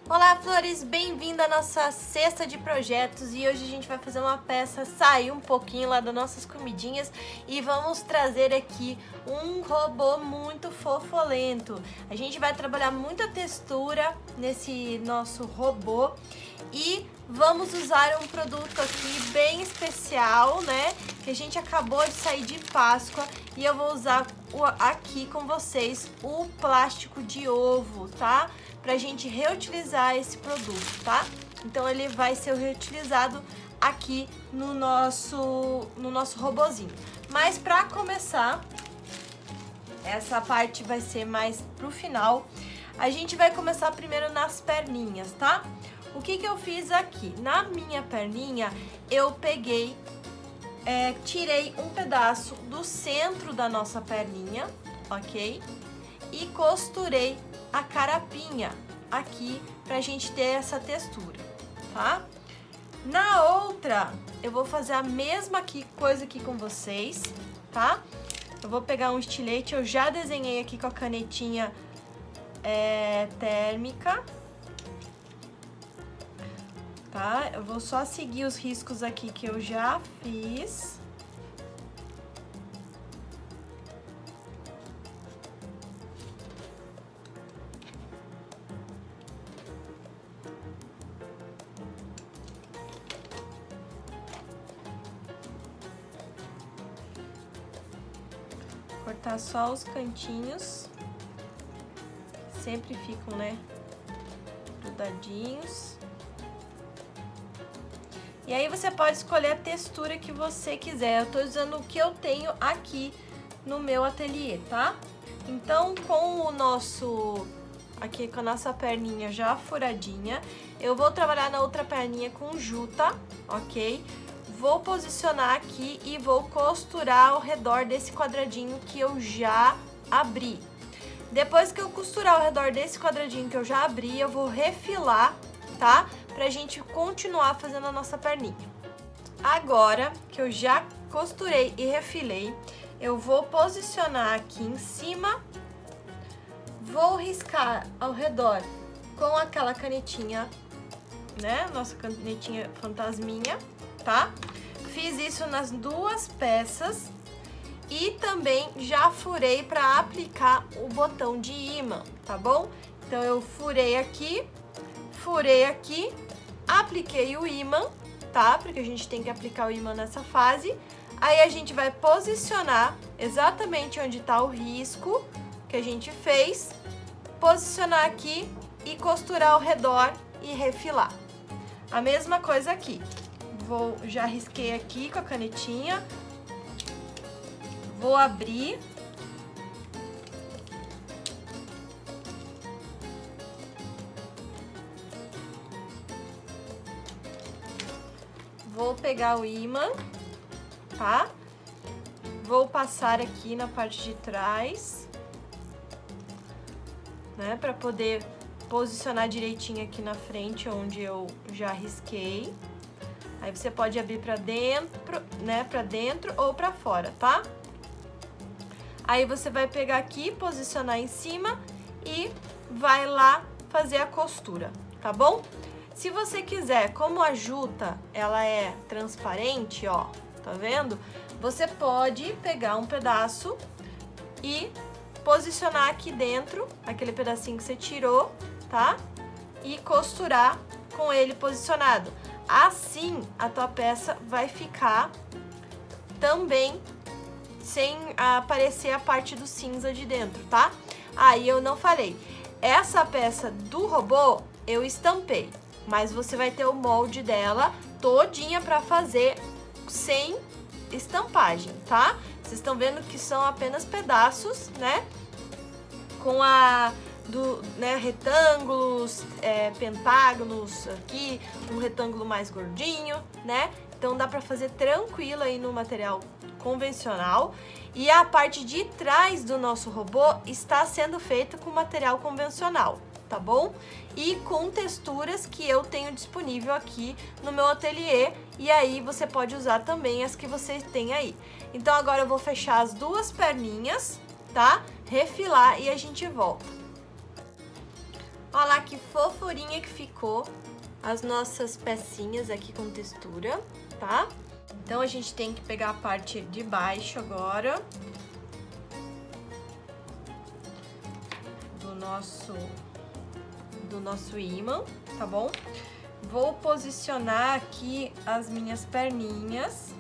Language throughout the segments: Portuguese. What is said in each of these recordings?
Olá, Flores! Bem-vinda à nossa cesta de projetos e hoje a gente vai fazer uma peça, sair um pouquinho lá das nossas comidinhas e vamos trazer aqui um robô muito fofolento. A gente vai trabalhar muita textura nesse nosso robô e vamos usar um produto aqui bem especial, né? Que a gente acabou de sair de Páscoa e eu vou usar aqui com vocês o plástico de ovo, tá? Pra gente reutilizar esse produto, tá? Então ele vai ser reutilizado aqui no nosso robozinho. Mas pra começar, essa parte vai ser mais pro final. A gente vai começar primeiro nas perninhas, tá? O que eu fiz aqui? Na minha perninha, eu peguei, tirei um pedaço do centro da nossa perninha, ok? E costurei a carapinha aqui pra gente ter essa textura, tá? Na outra, eu vou fazer a mesma coisa aqui com vocês, tá? Eu vou pegar um estilete, eu já desenhei aqui com a canetinha térmica, tá? Eu vou só seguir os riscos aqui que eu já fiz. Cortar só os cantinhos, sempre ficam, né, grudadinhos. E aí você pode escolher a textura que você quiser. Eu tô usando o que eu tenho aqui no meu ateliê, tá? Então, com aqui com a nossa perninha já furadinha, eu vou trabalhar na outra perninha com juta, ok? Vou posicionar aqui e vou costurar ao redor desse quadradinho que eu já abri. Depois que eu costurar ao redor desse quadradinho que eu já abri, eu vou refilar, tá? Pra gente continuar fazendo a nossa perninha. Agora que eu já costurei e refilei, eu vou posicionar aqui em cima, vou riscar ao redor com aquela canetinha, né? Nossa canetinha fantasminha, tá? Fiz isso nas duas peças e também já furei para aplicar o botão de ímã, tá bom? Então eu furei aqui, apliquei o ímã, tá? Porque a gente tem que aplicar o ímã nessa fase. Aí a gente vai posicionar exatamente onde tá o risco que a gente fez, posicionar aqui e costurar ao redor e refilar. A mesma coisa aqui. Já risquei aqui com a canetinha, vou abrir, vou pegar o ímã, tá? Vou passar aqui na parte de trás, né, para poder posicionar direitinho aqui na frente onde eu já risquei. Aí você pode abrir pra dentro, né, pra dentro ou pra fora, tá? Aí você vai pegar aqui, posicionar em cima e vai lá fazer a costura, tá bom? Se você quiser, como a juta, ela é transparente, ó, tá vendo? Você pode pegar um pedaço e posicionar aqui dentro, aquele pedacinho que você tirou, tá? E costurar com ele posicionado. Assim, a tua peça vai ficar também sem aparecer a parte do cinza de dentro, tá? Aí eu não falei. Essa peça do robô eu estampei, mas você vai ter o molde dela todinha pra fazer sem estampagem, tá? Vocês estão vendo que são apenas pedaços, né? Com retângulos, pentágonos aqui, um retângulo mais gordinho, né? Então dá pra fazer tranquilo aí no material convencional. E a parte de trás do nosso robô está sendo feita com material convencional, tá bom? E com texturas que eu tenho disponível aqui no meu ateliê, e aí você pode usar também as que você tem aí. Então agora eu vou fechar as duas perninhas, tá? Refilar e a gente volta. Olha lá que fofurinha que ficou as nossas pecinhas aqui com textura, tá? Então, a gente tem que pegar a parte de baixo agora do nosso ímã, tá bom? Vou posicionar aqui as minhas perninhas.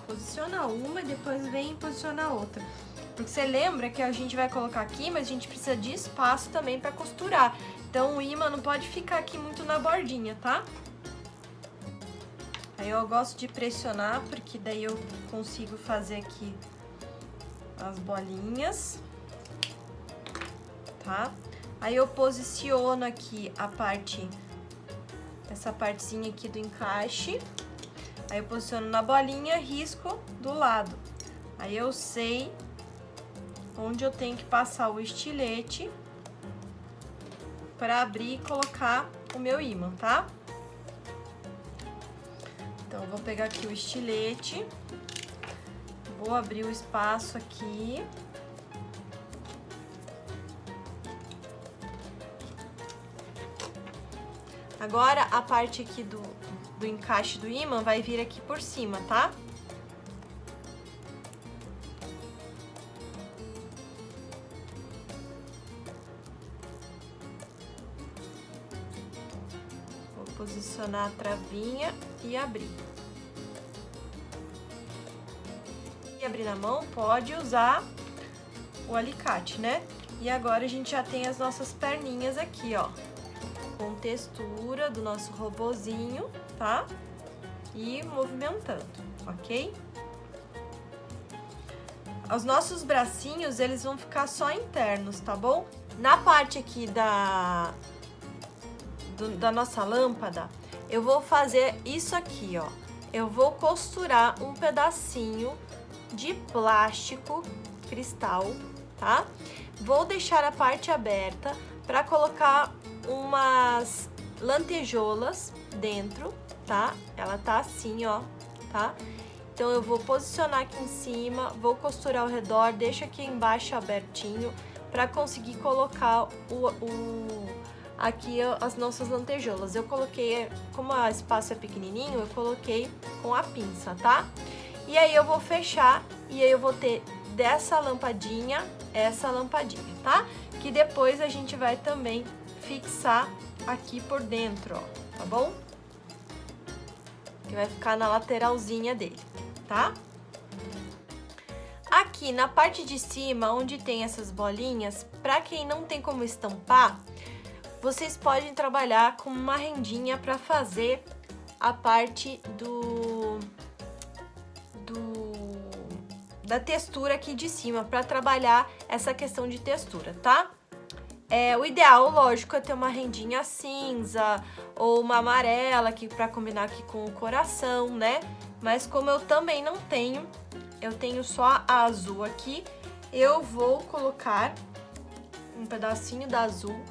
Posiciona uma e depois vem posicionar a outra. Porque você lembra que a gente vai colocar aqui, mas a gente precisa de espaço também para costurar. Então, o ímã não pode ficar aqui muito na bordinha, tá? Aí eu gosto de pressionar, porque daí eu consigo fazer aqui as bolinhas, tá? Aí eu posiciono aqui essa partezinha aqui do encaixe. Aí eu posiciono na bolinha, risco do lado. Aí eu sei onde eu tenho que passar o estilete para abrir e colocar o meu ímã, tá? Então, eu vou pegar aqui o estilete, vou abrir o espaço aqui. Agora, a parte aqui do encaixe do ímã vai vir aqui por cima, tá? Vou posicionar a travinha e abrir. E abrir na mão, pode usar o alicate, né? E agora a gente já tem as nossas perninhas aqui, ó, com textura do nosso robozinho, tá? E movimentando, ok? Os nossos bracinhos, eles vão ficar só internos, tá bom? Na parte aqui da nossa lâmpada, eu vou fazer isso aqui, ó. Eu vou costurar um pedacinho de plástico cristal, tá? Vou deixar a parte aberta para colocar umas lantejoulas dentro, tá? Ela tá assim, ó, tá? Então, eu vou posicionar aqui em cima, vou costurar ao redor, deixo aqui embaixo abertinho para conseguir colocar aqui as nossas lantejoulas. Eu coloquei, como o espaço é pequenininho, eu coloquei com a pinça, tá? E aí eu vou fechar e aí eu vou ter dessa lampadinha, essa lampadinha, tá? Que depois a gente vai também fixar aqui por dentro, ó, tá bom? Que vai ficar na lateralzinha dele, tá? Aqui na parte de cima, onde tem essas bolinhas, pra quem não tem como estampar, vocês podem trabalhar com uma rendinha pra fazer a parte da textura aqui de cima, pra trabalhar essa questão de textura, tá? O ideal, lógico, é ter uma rendinha cinza ou uma amarela aqui pra combinar aqui com o coração, né? Mas como eu também não tenho, eu tenho só a azul aqui, eu vou colocar um pedacinho da azul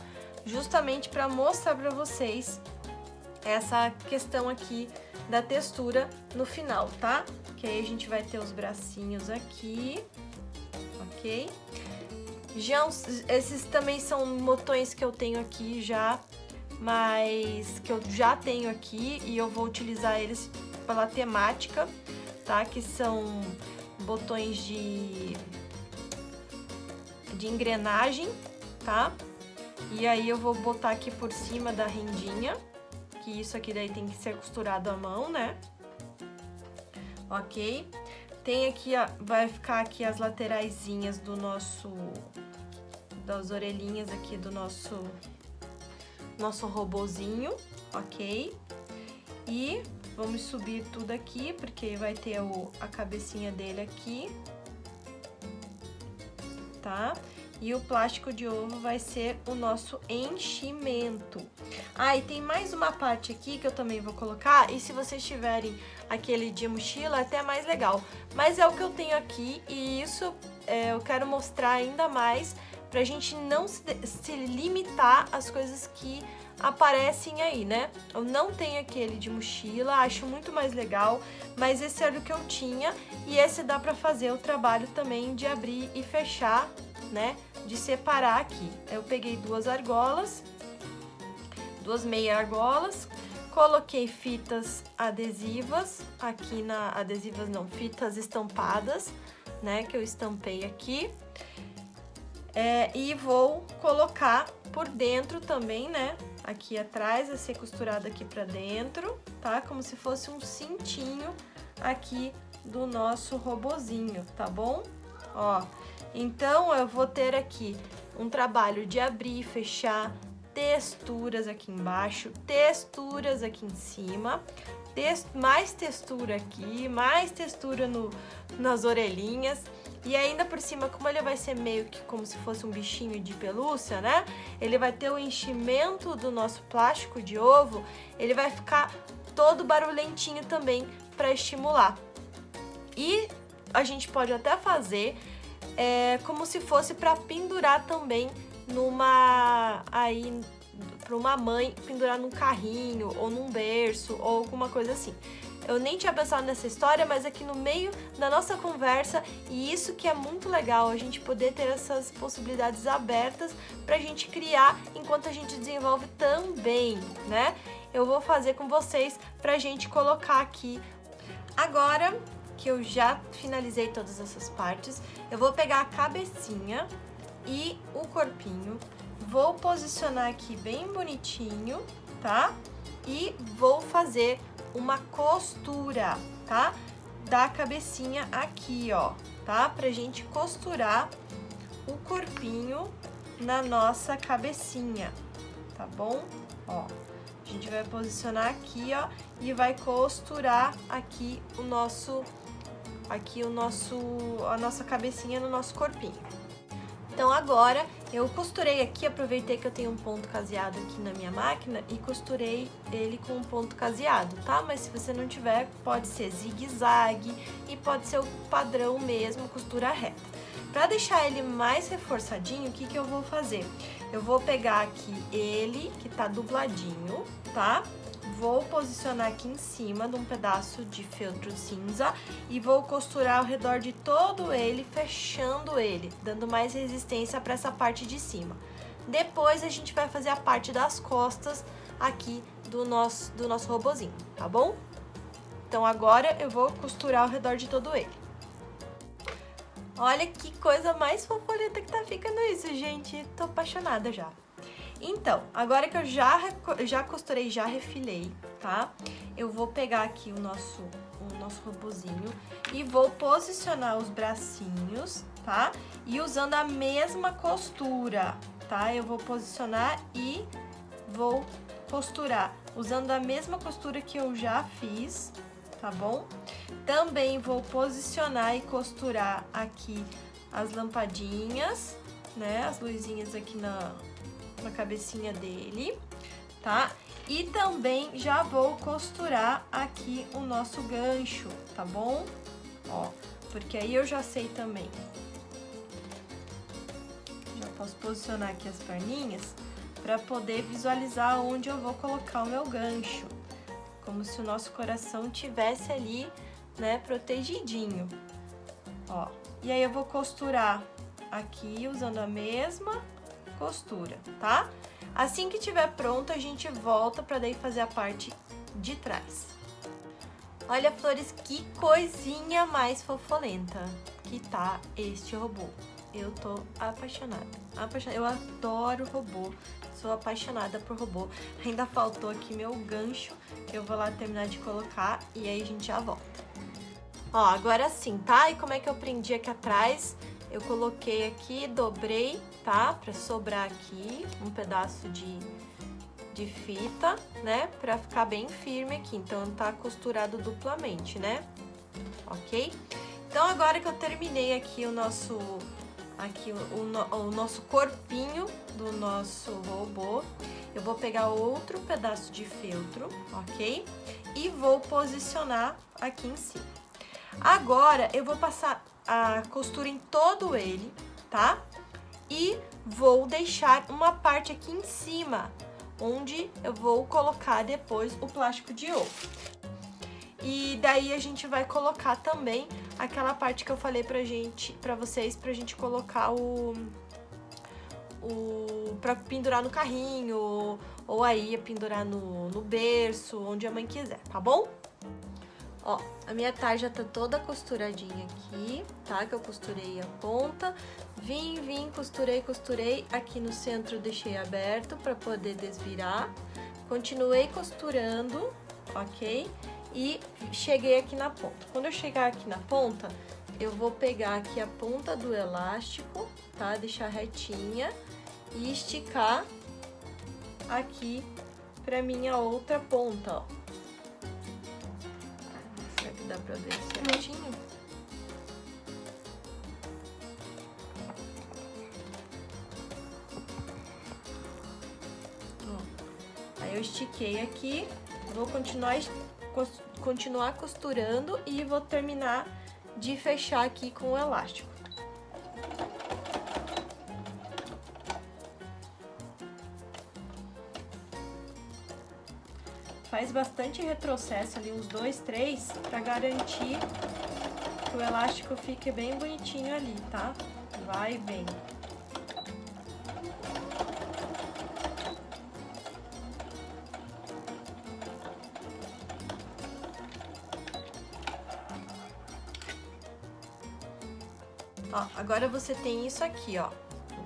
justamente pra mostrar pra vocês essa questão aqui da textura no final, tá? Que aí a gente vai ter os bracinhos aqui, ok? Já esses também são botões que eu tenho aqui já, mas que eu já tenho aqui e eu vou utilizar eles pela temática, tá? Que são botões de engrenagem, tá? E aí eu vou botar aqui por cima da rendinha, que isso aqui daí tem que ser costurado à mão, né? Ok? Tem aqui, ó, vai ficar aqui as lateraisinhas das orelhinhas aqui do nosso robozinho, ok? E vamos subir tudo aqui, porque vai ter a cabecinha dele aqui, tá? E o plástico de ovo vai ser o nosso enchimento. Ah, e tem mais uma parte aqui que eu também vou colocar, e se vocês tiverem aquele de mochila, é até mais legal. Mas é o que eu tenho aqui, e isso eu quero mostrar ainda mais, pra gente não se limitar às coisas que aparecem aí, né? Eu não tenho aquele de mochila, acho muito mais legal, mas esse era o que eu tinha, e esse dá pra fazer o trabalho também de abrir e fechar, né, de separar aqui. Eu peguei duas argolas, duas meia argolas, coloquei fitas adesivas aqui adesivas não, fitas estampadas, né, que eu estampei aqui. E vou colocar por dentro também, né, aqui atrás, vai ser costurado aqui pra dentro, tá? Como se fosse um cintinho aqui do nosso robozinho, tá bom? Ó, então eu vou ter aqui um trabalho de abrir e fechar, texturas aqui embaixo, texturas aqui em cima, mais textura aqui, mais textura nas orelhinhas. E ainda por cima, como ele vai ser meio que como se fosse um bichinho de pelúcia, né? Ele vai ter o enchimento do nosso plástico de ovo, ele vai ficar todo barulhentinho também para estimular. E a gente pode até fazer como se fosse para pendurar também para uma mãe pendurar num carrinho ou num berço ou alguma coisa assim. Eu nem tinha pensado nessa história, mas aqui no meio da nossa conversa, e isso que é muito legal, a gente poder ter essas possibilidades abertas pra gente criar enquanto a gente desenvolve também, né? Eu vou fazer com vocês pra gente colocar aqui. Agora que eu já finalizei todas essas partes, eu vou pegar a cabecinha e o corpinho, vou posicionar aqui bem bonitinho, tá? E vou fazer uma costura, tá? Da cabecinha aqui, ó, tá? Pra gente costurar o corpinho na nossa cabecinha, tá bom? Ó, a gente vai posicionar aqui, ó, e vai costurar aqui a nossa cabecinha no nosso corpinho. Então agora eu costurei aqui, aproveitei que eu tenho um ponto caseado aqui na minha máquina e costurei ele com um ponto caseado, tá? Mas se você não tiver, pode ser zigue-zague e pode ser o padrão mesmo, costura reta. Pra deixar ele mais reforçadinho, o que eu vou fazer? Eu vou pegar aqui ele, que tá dubladinho, tá? Vou posicionar aqui em cima de um pedaço de feltro cinza e vou costurar ao redor de todo ele, fechando ele, dando mais resistência para essa parte de cima. Depois a gente vai fazer a parte das costas aqui do nosso robozinho, tá bom? Então agora eu vou costurar ao redor de todo ele. Olha que coisa mais fofolenta que tá ficando isso, gente. Tô apaixonada já. Então, agora que eu já costurei, já refilei, tá? Eu vou pegar aqui o nosso robozinho e vou posicionar os bracinhos, tá? E usando a mesma costura, tá? Eu vou posicionar e vou costurar, usando a mesma costura que eu já fiz, tá bom? Também vou posicionar e costurar aqui as lampadinhas, né? As luzinhas aqui na cabecinha dele, tá? E também já vou costurar aqui o nosso gancho, tá bom? Ó, porque aí eu já sei também. Já posso posicionar aqui as perninhas para poder visualizar onde eu vou colocar o meu gancho. Como se o nosso coração tivesse ali, né, protegidinho. Ó, e aí eu vou costurar aqui usando a mesma costura, tá? Assim que tiver pronto, a gente volta para daí fazer a parte de trás. Olha, flores, que coisinha mais fofolenta que tá este robô. Eu tô apaixonada. Eu adoro robô. Sou apaixonada por robô. Ainda faltou aqui meu gancho, que eu vou lá terminar de colocar e aí a gente já volta. Ó, agora sim, tá? E como é que eu prendi aqui atrás? Eu coloquei aqui, dobrei, tá? Pra sobrar aqui um pedaço de fita, né? Pra ficar bem firme aqui. Então, tá costurado duplamente, né? Ok? Então, agora que eu terminei aqui o nosso corpinho do nosso robô, eu vou pegar outro pedaço de feltro, ok? E vou posicionar aqui em cima. Agora, eu vou passar a costura em todo ele, tá? E vou deixar uma parte aqui em cima, onde eu vou colocar depois o plástico de ovo. E daí a gente vai colocar também aquela parte que eu falei pra vocês, pra gente colocar pra pendurar no carrinho, ou aí pendurar no berço, onde a mãe quiser, tá bom? Ó, a minha tarja tá toda costuradinha aqui, tá? Que eu costurei a ponta. Vim, costurei. Aqui no centro deixei aberto pra poder desvirar. Continuei costurando, ok? E cheguei aqui na ponta. Quando eu chegar aqui na ponta, eu vou pegar aqui a ponta do elástico, tá? Deixar retinha e esticar aqui pra minha outra ponta, ó. Será que dá pra ver certinho? Ó, aí eu estiquei aqui, vou continuar costurando e vou terminar de fechar aqui com o elástico. Faz bastante retrocesso ali, uns 2, 3, pra garantir que o elástico fique bem bonitinho ali, tá? Vai e vem. Ó, agora você tem isso aqui, ó.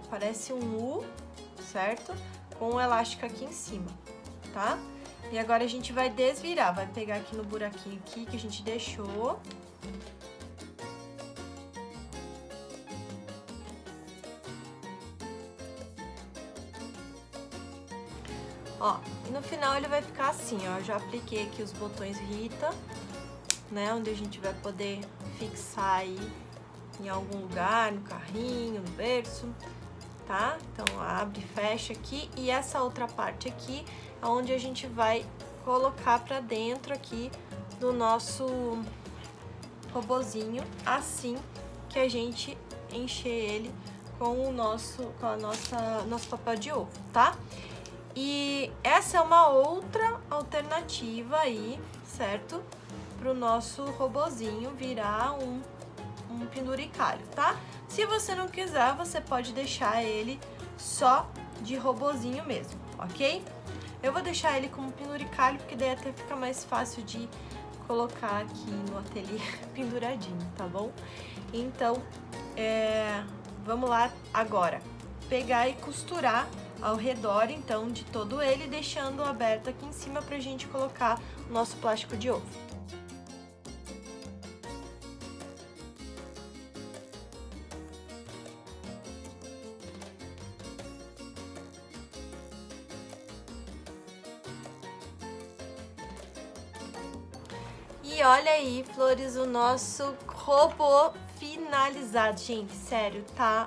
Parece um U, certo? Com o elástico aqui em cima, tá? E agora a gente vai desvirar, vai pegar aqui no buraquinho aqui que a gente deixou. Ó, e no final ele vai ficar assim, ó. Eu já apliquei aqui os botões Rita, né? Onde a gente vai poder fixar aí em algum lugar, no carrinho, no berço, tá? Então abre e fecha aqui, e essa outra parte aqui é onde a gente vai colocar pra dentro aqui do nosso robozinho, assim que a gente encher ele com o nosso papel de ovo, tá? E essa é uma outra alternativa aí, certo? Pro nosso robozinho virar um penduricalho, tá? Se você não quiser, você pode deixar ele só de robozinho mesmo, ok? Eu vou deixar ele como penduricalho, porque daí até fica mais fácil de colocar aqui no ateliê penduradinho, tá bom? Então, vamos lá agora. Pegar e costurar ao redor, então, de todo ele, deixando aberto aqui em cima pra gente colocar o nosso plástico de ovo. E olha aí, flores, o nosso robô finalizado. Gente, sério, tá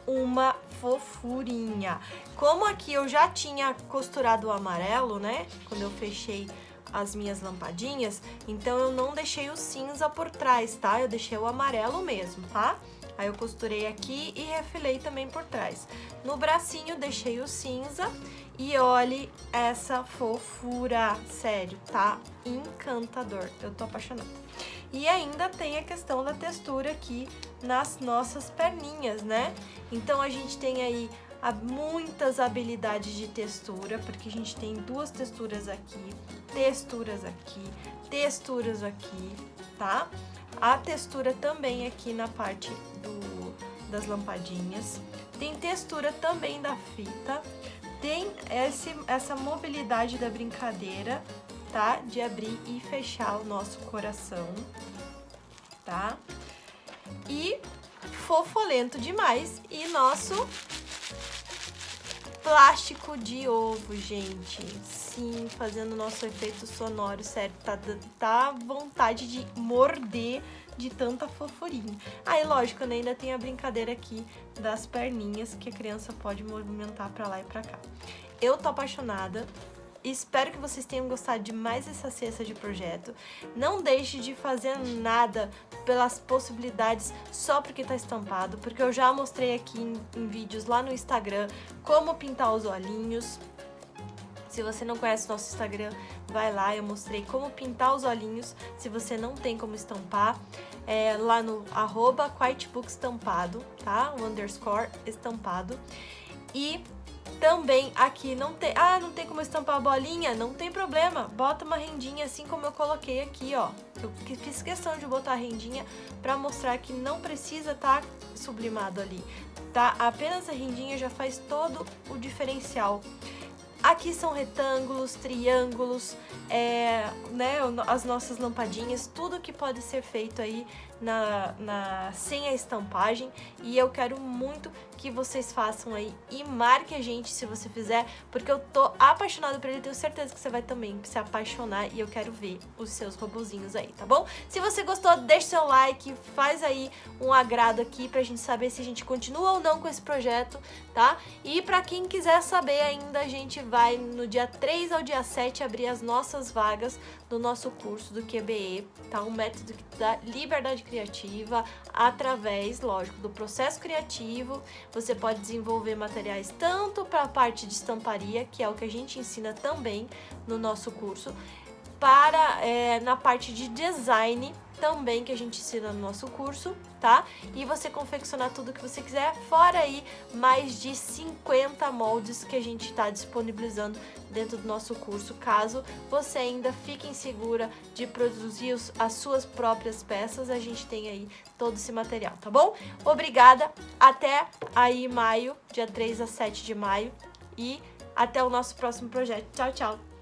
uma fofurinha. Como aqui eu já tinha costurado o amarelo, né? Quando eu fechei as minhas lampadinhas, então eu não deixei o cinza por trás, tá? Eu deixei o amarelo mesmo, tá? Aí eu costurei aqui e refilei também por trás. No bracinho deixei o cinza e olhe essa fofura, sério, tá encantador, eu tô apaixonada. E ainda tem a questão da textura aqui nas nossas perninhas, né? Então a gente tem aí muitas habilidades de textura, porque a gente tem duas texturas aqui, texturas aqui, tá? A textura também aqui na parte das lampadinhas, tem textura também da fita, tem essa mobilidade da brincadeira, tá? De abrir e fechar o nosso coração, tá? E fofolento demais, e nosso plástico de ovo, gente. Sim, fazendo o nosso efeito sonoro, sério, tá vontade de morder de tanta fofurinha. Aí, lógico, né, ainda tem a brincadeira aqui das perninhas que a criança pode movimentar pra lá e pra cá. Eu tô apaixonada. Espero que vocês tenham gostado de mais essa cesta de projeto. Não deixe de fazer nada pelas possibilidades só porque tá estampado, porque eu já mostrei aqui em vídeos lá no Instagram como pintar os olhinhos. Se você não conhece o nosso Instagram, vai lá, eu mostrei como pintar os olhinhos, se você não tem como estampar, lá no @quitebookestampado, tá? O _ estampado. E também aqui não tem como estampar a bolinha, não tem problema, bota uma rendinha assim como eu coloquei aqui, ó. Eu fiz questão de botar a rendinha pra mostrar que não precisa estar sublimado ali, tá? Apenas a rendinha já faz todo o diferencial. Aqui são retângulos, triângulos, né, as nossas lampadinhas, tudo que pode ser feito aí sem a estampagem. E eu quero muito que vocês façam aí e marque a gente se você fizer, porque eu tô apaixonada por ele, tenho certeza que você vai também se apaixonar e eu quero ver os seus robozinhos aí, tá bom? Se você gostou, deixa seu like, faz aí um agrado aqui pra gente saber se a gente continua ou não com esse projeto, tá? E pra quem quiser saber ainda, a gente vai no dia 3 ao dia 7 abrir as nossas vagas do nosso curso do QBE, tá? Um método que dá liberdade criativa através, lógico, do processo criativo. Você pode desenvolver materiais tanto para a parte de estamparia, que é o que a gente ensina também no nosso curso, para na parte de design também, que a gente ensina no nosso curso, tá? E você confeccionar tudo que você quiser, fora aí mais de 50 moldes que a gente está disponibilizando dentro do nosso curso, caso você ainda fique insegura de produzir as suas próprias peças, a gente tem aí todo esse material, tá bom? Obrigada, até aí maio, dia 3 a 7 de maio, e até o nosso próximo projeto. Tchau, tchau!